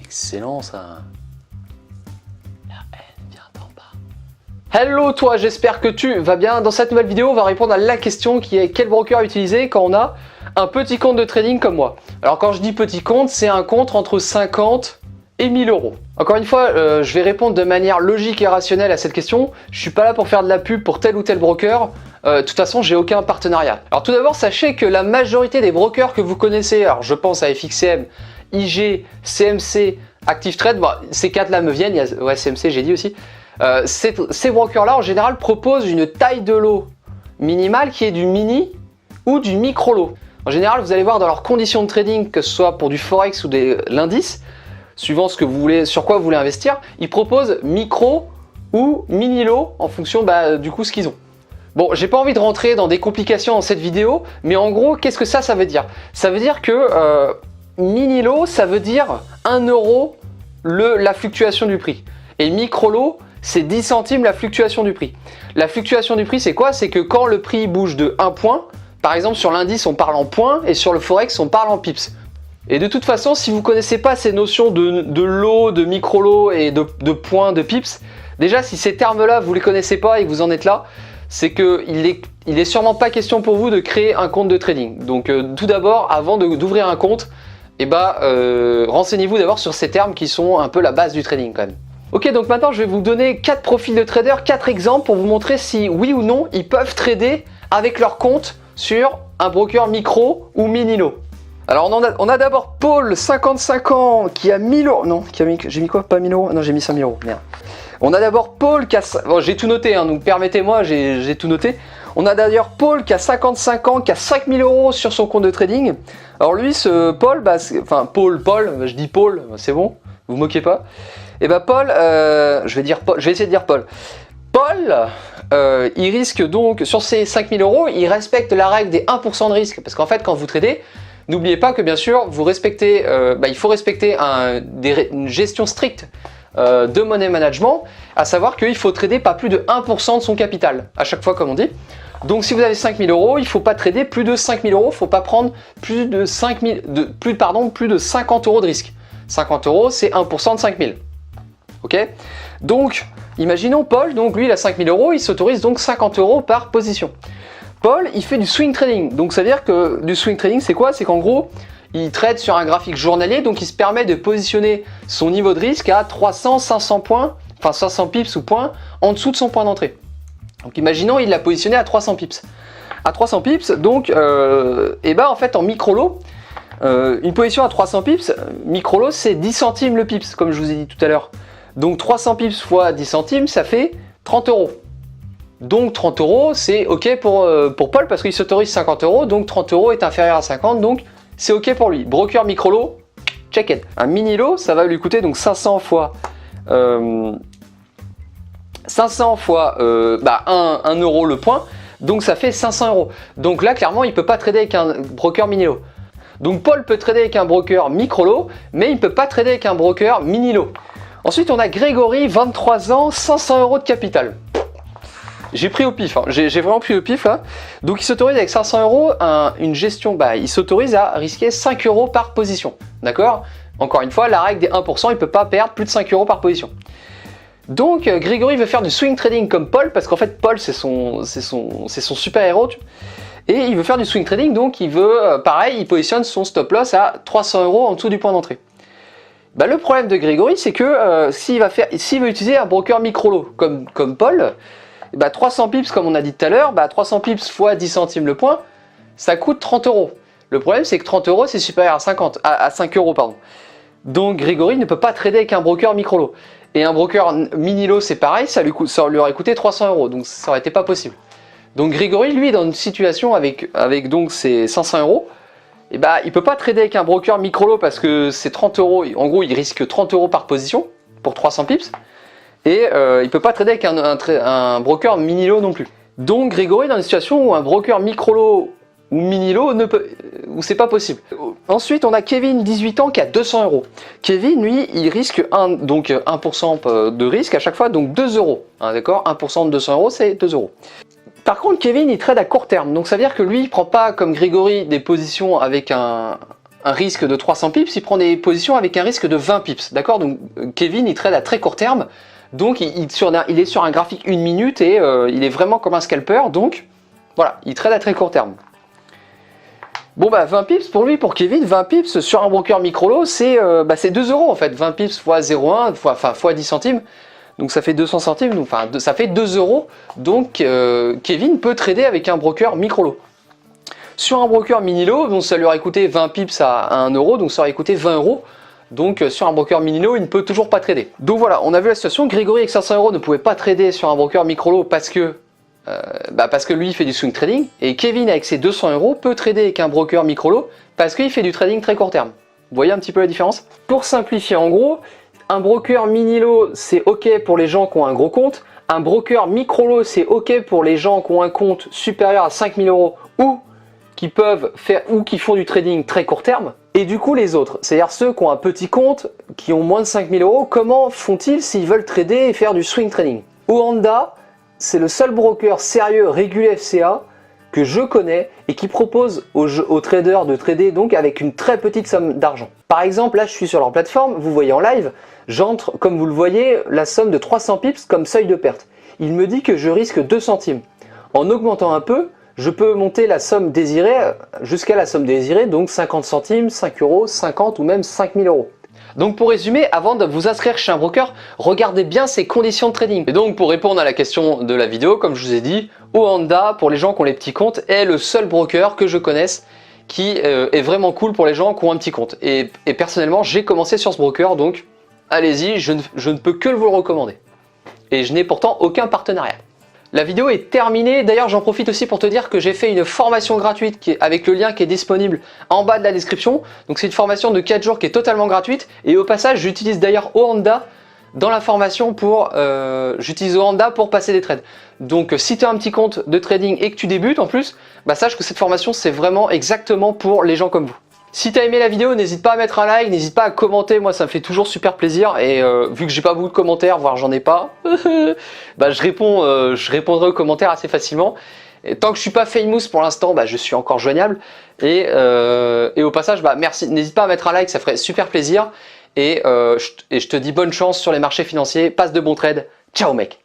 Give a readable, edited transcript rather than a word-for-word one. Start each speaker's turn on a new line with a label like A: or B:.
A: excellent ça. La haine vient d'en bas. Hello toi, j'espère que tu vas bien. Dans cette nouvelle vidéo, on va répondre à la question qui est quel broker utiliser quand on a un petit compte de trading comme moi. Alors quand je dis petit compte, c'est un compte entre 50 et 1000 euros. Encore une fois, je vais répondre de manière logique et rationnelle à cette question. Je suis pas là pour faire de la pub pour tel ou tel broker. De toute façon, j'ai aucun partenariat. Alors tout d'abord, sachez que la majorité des brokers que vous connaissez, alors je pense à FXCM, IG, CMC, ActiveTrade, bon, ces quatre-là me viennent, il y a, ouais, CMC j'ai dit aussi. Ces brokers-là, en général, proposent une taille de lot minimale qui est du mini ou du micro lot. En général, vous allez voir dans leurs conditions de trading, que ce soit pour du Forex ou de l'indice, suivant ce que vous voulez, sur quoi vous voulez investir, ils proposent micro ou mini lot en fonction du coup ce qu'ils ont. Bon, j'ai pas envie de rentrer dans des complications dans cette vidéo, mais en gros, qu'est-ce que ça veut dire? Ça veut dire que mini lot, ça veut dire 1 euro la fluctuation du prix. Et micro lot, c'est 10 centimes la fluctuation du prix. La fluctuation du prix, c'est quoi? C'est que quand le prix bouge de 1 point, par exemple sur l'indice on parle en points et sur le Forex on parle en pips. Et de toute façon, si vous ne connaissez pas ces notions de lot, de micro-lot et de points, de pips, déjà si ces termes-là vous ne les connaissez pas et que vous en êtes là, c'est qu'il est sûrement pas question pour vous de créer un compte de trading. Donc tout d'abord, avant d'ouvrir un compte, renseignez-vous d'abord sur ces termes qui sont un peu la base du trading quand même. Ok, donc maintenant je vais vous donner 4 profils de traders, 4 exemples pour vous montrer si oui ou non ils peuvent trader avec leur compte sur un broker micro ou mini lot. Alors on a d'abord Paul, 55 ans, qui a 1000 euros. Non, j'ai mis quoi? Pas 1000 euros? Non, j'ai mis 5000 euros. Merde. On a d'abord Paul qui a... Bon, j'ai tout noté, hein, donc permettez-moi, j'ai tout noté. On a d'ailleurs Paul qui a 55 ans, qui a 5000 euros sur son compte de trading. Alors lui, ce Paul, Paul, je dis Paul, c'est bon, vous vous moquez pas. Et Paul, je vais essayer de dire Paul. Paul, il risque donc, sur ses 5000 euros, il respecte la règle des 1% de risque. Parce qu'en fait, quand vous tradez, n'oubliez pas que bien sûr, vous respectez, il faut respecter une gestion stricte de money management, à savoir qu'il faut trader pas plus de 1% de son capital, à chaque fois comme on dit. Donc si vous avez 5000 euros, il ne faut pas trader plus de 5000 euros, il ne faut pas prendre plus de 50 euros de risque. 50 euros, c'est 1% de 5000. Ok? Donc, imaginons Paul, donc lui il a 5000 euros, il s'autorise donc 50 euros par position. Paul, il fait du swing trading. Donc ça veut dire que du swing trading, c'est quoi? C'est qu'en gros, il trade sur un graphique journalier, donc il se permet de positionner son niveau de risque à 300, 500 points, enfin 500 pips ou points, en dessous de son point d'entrée. Donc imaginons, il l'a positionné à 300 pips. À 300 pips, donc, en fait, en micro-lot, une position à 300 pips, micro-lot, c'est 10 centimes le pips, comme je vous ai dit tout à l'heure. Donc 300 pips fois 10 centimes, ça fait 30 euros. Donc 30 euros, c'est ok pour Paul parce qu'il s'autorise 50 euros, donc 30 euros est inférieur à 50, donc c'est ok pour lui. Broker micro lot, check it. Un mini lot, ça va lui coûter donc 500 fois 1 euro le point, donc ça fait 500 euros. Donc là, clairement, il ne peut pas trader avec un broker mini lot. Donc Paul peut trader avec un broker micro lot, mais il ne peut pas trader avec un broker mini lot. Ensuite, on a Grégory, 23 ans, 500 euros de capital. J'ai pris au pif, hein. J'ai vraiment pris au pif là. Donc il s'autorise avec 500 euros une gestion, il s'autorise à risquer 5 euros par position. D'accord? Encore une fois, la règle des 1%, il ne peut pas perdre plus de 5 euros par position. Donc Grégory veut faire du swing trading comme Paul, parce qu'en fait Paul c'est son super héros. Et il veut faire du swing trading, donc il veut, pareil, il positionne son stop loss à 300 euros en dessous du point d'entrée. Le problème de Grégory, c'est que s'il veut utiliser un broker micro lot comme Paul, 300 pips, comme on a dit tout à l'heure, 300 pips fois 10 centimes le point, ça coûte 30 euros. Le problème, c'est que 30 euros, c'est supérieur à 5 euros. Pardon. Donc Grégory ne peut pas trader avec un broker micro lot. Et un broker mini lot, c'est pareil, ça lui aurait coûté 300 euros. Donc ça aurait été pas possible. Donc Grégory, lui, est dans une situation avec donc ses 500 euros, il ne peut pas trader avec un broker micro lot parce que c'est 30 euros. En gros, il risque 30 euros par position pour 300 pips. Et il ne peut pas trader avec un broker mini lot non plus. Donc Grégory est dans une situation où un broker micro lot ou mini lot où c'est pas possible. Ensuite, on a Kevin, 18 ans, qui a 200 euros. Kevin, lui, il risque 1% de risque à chaque fois, donc 2 euros. Hein, d'accord? 1% de 200 euros, c'est 2 euros. Par contre, Kevin, il trade à court terme. Donc ça veut dire que lui, il ne prend pas comme Grégory des positions avec un un risque de 300 pips, il prend des positions avec un risque de 20 pips. D'accord? Donc Kevin, il trade à très court terme. Donc il est sur un graphique 1 minute et il est vraiment comme un scalper. Donc voilà, il trade à très court terme. Bon bah 20 pips pour lui, pour Kevin, 20 pips sur un broker micro-lot, c'est 2 euros en fait. 20 pips fois 0,1, fois 10 centimes. Donc ça fait 200 centimes, donc, ça fait 2 euros. Donc Kevin peut trader avec un broker micro-lot. Sur un broker mini-lot, donc ça lui aurait coûté 20 pips à 1 euro, donc ça aurait coûté 20 euros. Donc sur un broker mini-lot, il ne peut toujours pas trader. Donc voilà, on a vu la situation. Grégory avec 500 euros ne pouvait pas trader sur un broker micro-lot parce que lui il fait du swing trading. Et Kevin avec ses 200 euros peut trader avec un broker micro-lot parce qu'il fait du trading très court terme. Vous voyez un petit peu la différence? Pour simplifier en gros, un broker mini-lot c'est ok pour les gens qui ont un gros compte. Un broker micro-lot c'est ok pour les gens qui ont un compte supérieur à 5000 euros ou qui font du trading très court terme. Et du coup les autres, c'est-à-dire ceux qui ont un petit compte, qui ont moins de 5000 euros, comment font-ils s'ils veulent trader et faire du swing trading? Oanda, c'est le seul broker sérieux régulé FCA que je connais et qui propose aux traders de trader donc avec une très petite somme d'argent. Par exemple, là je suis sur leur plateforme, vous voyez en live, j'entre, comme vous le voyez, la somme de 300 pips comme seuil de perte. Il me dit que je risque 2 centimes. En augmentant un peu, je peux monter la somme désirée jusqu'à la somme désirée, donc 50 centimes, 5 euros, 50 ou même 5000 euros. Donc pour résumer, avant de vous inscrire chez un broker, regardez bien ses conditions de trading. Et donc pour répondre à la question de la vidéo, comme je vous ai dit, Oanda, pour les gens qui ont les petits comptes, est le seul broker que je connaisse qui est vraiment cool pour les gens qui ont un petit compte. Et personnellement, j'ai commencé sur ce broker, donc allez-y, je ne peux que vous le recommander. Et je n'ai pourtant aucun partenariat. La vidéo est terminée. D'ailleurs, j'en profite aussi pour te dire que j'ai fait une formation gratuite avec le lien qui est disponible en bas de la description. Donc c'est une formation de 4 jours qui est totalement gratuite. Et au passage, j'utilise d'ailleurs Oanda dans la formation j'utilise Oanda pour passer des trades. Donc si tu as un petit compte de trading et que tu débutes en plus, sache que cette formation c'est vraiment exactement pour les gens comme vous. Si tu as aimé la vidéo, n'hésite pas à mettre un like, n'hésite pas à commenter, moi ça me fait toujours super plaisir et vu que j'ai pas beaucoup de commentaires, voire j'en ai pas, je répondrai aux commentaires assez facilement. Et tant que je suis pas famous pour l'instant, je suis encore joignable et au passage, merci, n'hésite pas à mettre un like, ça ferait super plaisir et je te dis bonne chance sur les marchés financiers, passe de bons trades, ciao mec.